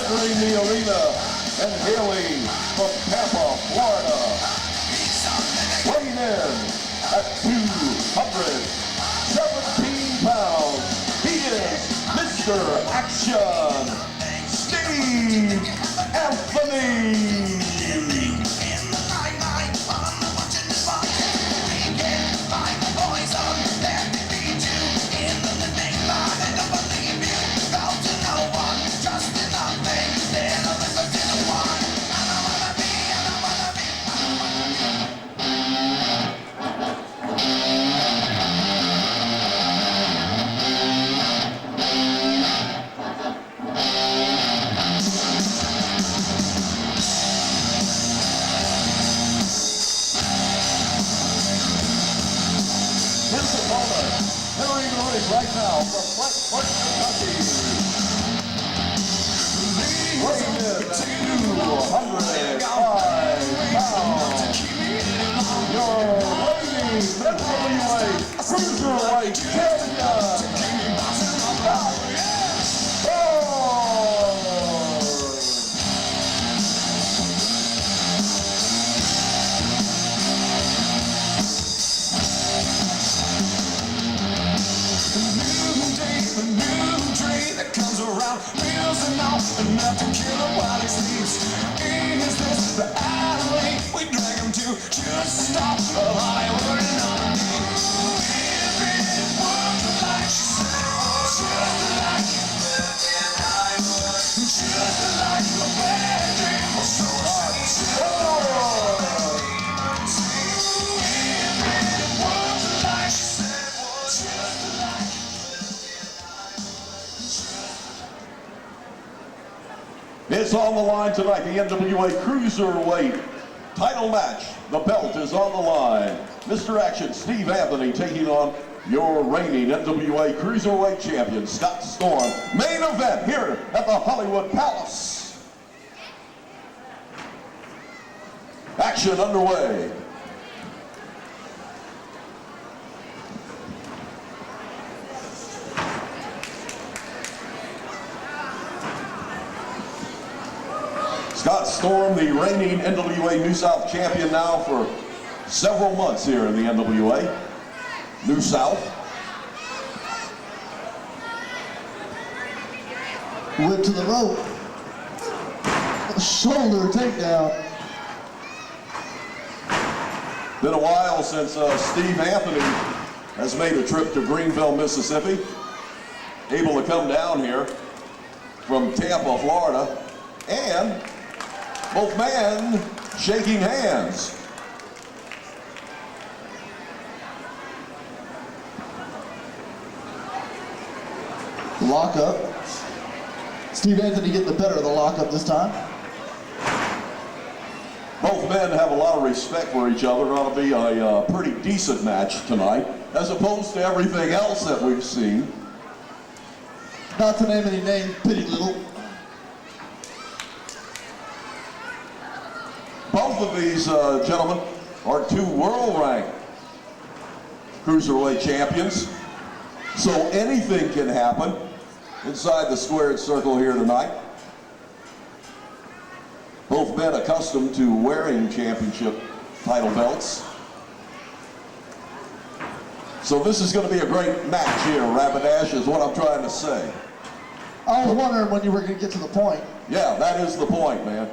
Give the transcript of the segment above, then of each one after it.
entering the arena and hailing from Tampa, Florida, weighing in at 217 pounds, he is Mr. Action, Steve Anthony. Entering the ring right now from Blackport, Kentucky, weighing in at 205 pounds, your reigning NWA Cruiserweight Champion, Scott A new dream that comes around, wheels and all, enough to kill him while he sleeps. Is this the alley we drag him to? Just stop the Hollywood anomaly. If it was like she said, just like you lived in Hollywood, just like a bad dream was so hard. If it was like she said, just like. It's on the line tonight, the NWA Cruiserweight title match. The belt is on the line. Mr. Action, Steve Anthony, taking on your reigning NWA Cruiserweight champion, Scott Storm. Main event here at the Hollywood Palace. Action underway. Scott Storm, the reigning NWA New South champion now for several months here in the NWA New South. Whip to the rope. A shoulder takedown. Been a while since Steve Anthony has made a trip to Greenville, Mississippi. Able to come down here from Tampa, Florida, and both men shaking hands. Lockup. Steve Anthony getting the better of the lockup this time. Both men have a lot of respect for each other. It ought to be a pretty decent match tonight, as opposed to everything else that we've seen. Not to name any names, Pity Little. Both of these gentlemen are two world-ranked Cruiserweight champions, so anything can happen inside the squared circle here tonight. Both men accustomed to wearing championship title belts. So this is going to be a great match here, Rapidash, is what I'm trying to say. I was wondering when you were going to get to the point. Yeah, that is the point, man.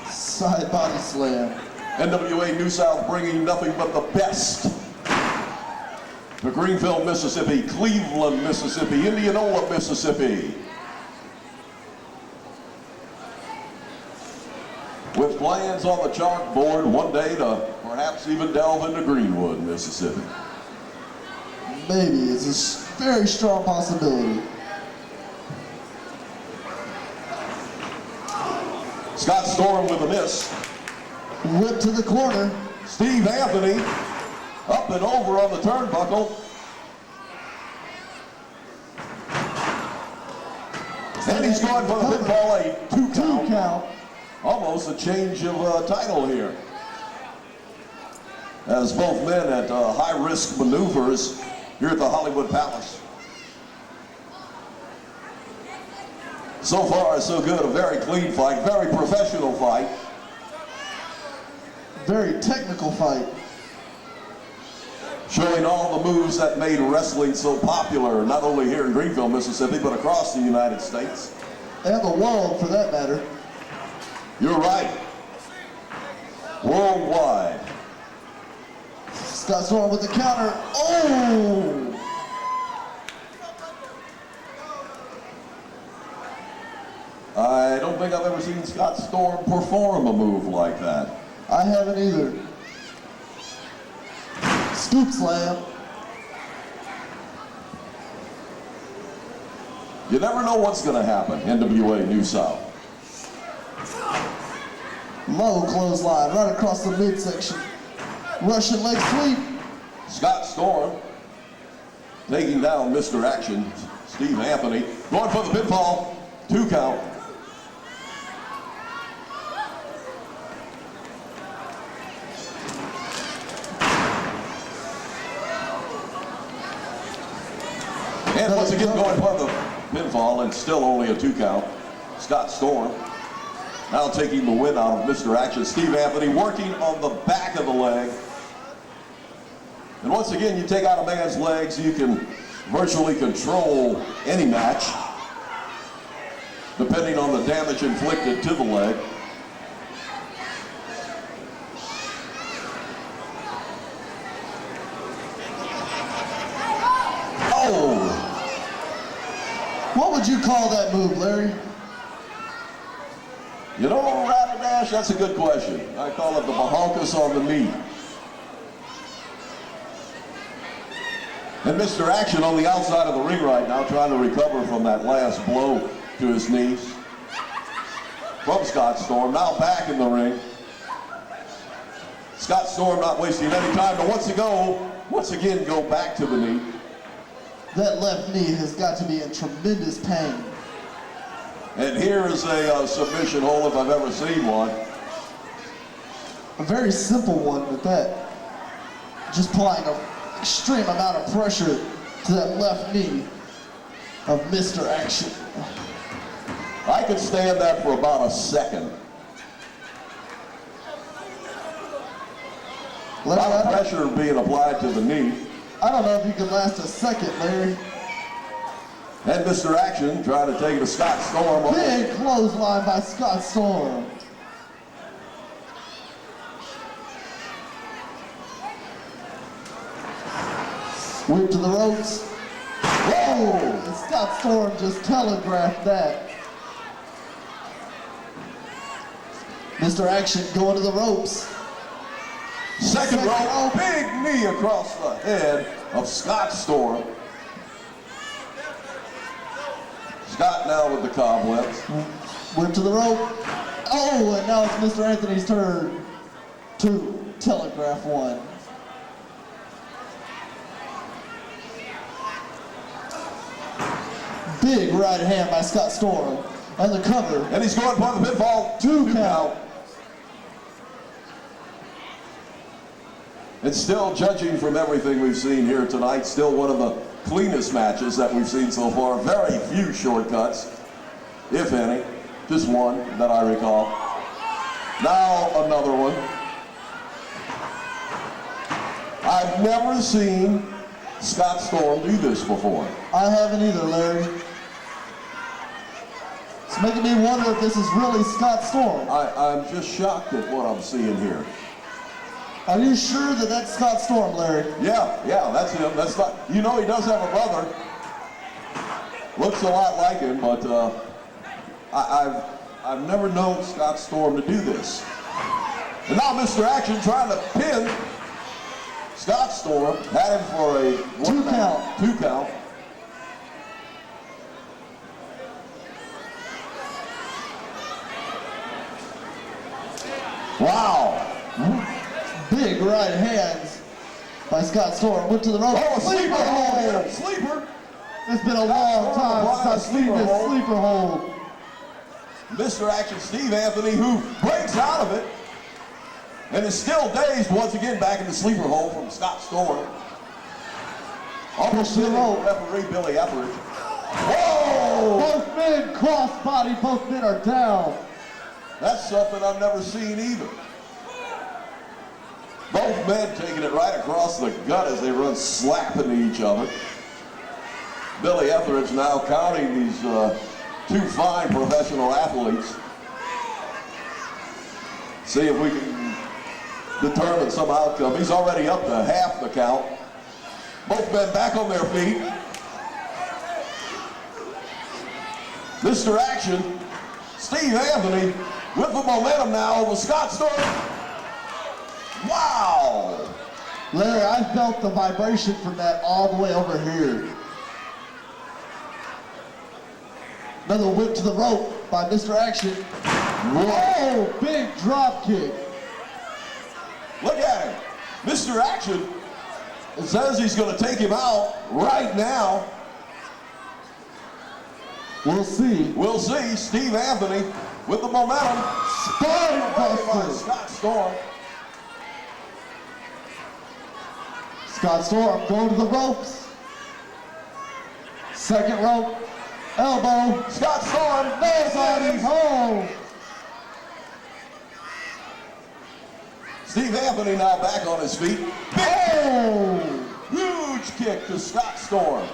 Side body slam. NWA New South bringing nothing but the best to Greenville, Mississippi, Cleveland, Mississippi, Indianola, Mississippi. With plans on the chalkboard one day to perhaps even delve into Greenwood, Mississippi. Maybe. It's a very strong possibility. Scott Storm with a miss. Whip to the corner. Steve Anthony up and over on the turnbuckle. And he's going for the pinfall, a two count. Almost a change of title here, as both men at high-risk maneuvers here at the Hollywood Palace. So far, so good. A very clean fight, very professional fight. Very technical fight. Showing all the moves that made wrestling so popular, not only here in Greenville, Mississippi, but across the United States. And the world, for that matter. You're right. Worldwide. Scott Storm with the counter. Oh! I don't think I've ever seen Scott Storm perform a move like that. I haven't either. Scoop slam. You never know what's going to happen. NWA New South. Low clothesline right across the midsection. Russian leg sweep. Scott Storm taking down Mr. Action, Steve Anthony. Going for the pinfall. 2 count. And once again going for the pinfall, and still only a 2 count. Scott Storm now taking the win out of Mr. Action. Steve Anthony working on the back of the leg. And once again, you take out a man's legs, you can virtually control any match, depending on the damage inflicted to the leg. Oh! What would you call that move, Larry? You know, Rapidash, that's a good question. I call it the bahonkus on the knee. And Mr. Action on the outside of the ring right now, trying to recover from that last blow to his knees from Scott Storm. Now back in the ring. Scott Storm not wasting any time, but once again go back to the knee. That left knee has got to be in tremendous pain. And here is a submission hold if I've ever seen one. A very simple one at that. Just applying an extreme amount of pressure to that left knee of Mr. Action. I could stand that for about a second. A lot of pressure being applied to the knee. I don't know if you can last a second, Larry. And Mr. Action trying to take it to Scott Storm. Big clothesline by Scott Storm. Whip to the ropes. Whoa! And Scott Storm just telegraphed that. Mr. Action going to the ropes. Second row, big knee across the head of Scott Storm. Scott now with the cobwebs. Whip to the rope. Oh, and now it's Mr. Anthony's turn to telegraph one. Big right hand by Scott Storm. And the cover. And he's going for the pinfall. 2 count. And still, judging from everything we've seen here tonight, still one of the cleanest matches that we've seen so far. Very few shortcuts, if any. Just one that I recall. Now another one. I've never seen Scott Storm do this before. I haven't either, Larry. It's making me wonder if this is really Scott Storm. I'm just shocked at what I'm seeing here. Are you sure that that's Scott Storm, Larry? Yeah, that's him. That's not. You know, he does have a brother. Looks a lot like him, but I've never known Scott Storm to do this. And now Mr. Action trying to pin Scott Storm. Had him for a 2 count. 2 count. Wow. Big right hands by Scott Storm. Went to the rope. Oh, sleeper hold. Sleeper. It's been a long time since I've seen this sleeper hold. Mr. Action Steve Anthony, who breaks out of it and is still dazed once again back in the sleeper hold from Scott Storm. Almost Push to the hitting rope. referee Billy Everett. Whoa! Both men crossbody, both men are down. That's something I've never seen either. Both men taking it right across the gut as they run slap into each other. Billy Etheridge now counting these two fine professional athletes. See if we can determine some outcome. He's already up to half the count. Both men back on their feet. Mr. Action, Steve Anthony, with the momentum now over Scott Storm. Wow! Larry, I felt the vibration from that all the way over here. Another whip to the rope by Mr. Action. Whoa, big drop kick. Look at him. Mr. Action says he's going to take him out right now. We'll see. We'll see. Steve Anthony with the momentum. Spine By buster. Scott Storm. Scott Storm going to the ropes. Second rope. Elbow. Scott Storm. Nobody's home. Steve Anthony now back on his feet. Oh! Huge kick to Scott Storm.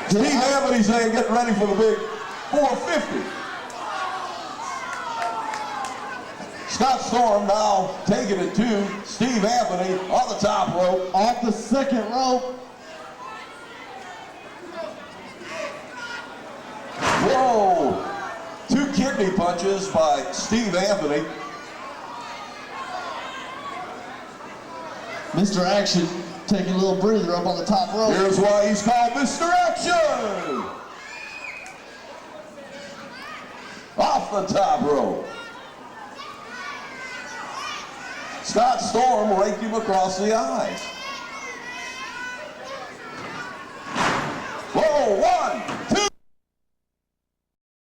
Steve Anthony saying get ready for the big 450. Scott Storm now taking it to Steve Anthony on the top rope. Off the second rope. Whoa! Two kidney punches by Steve Anthony. Mr. Action taking a little breather up on the top rope. Here's why he's called Mr. Action! Off the top rope. Scott Storm raked him across the eyes.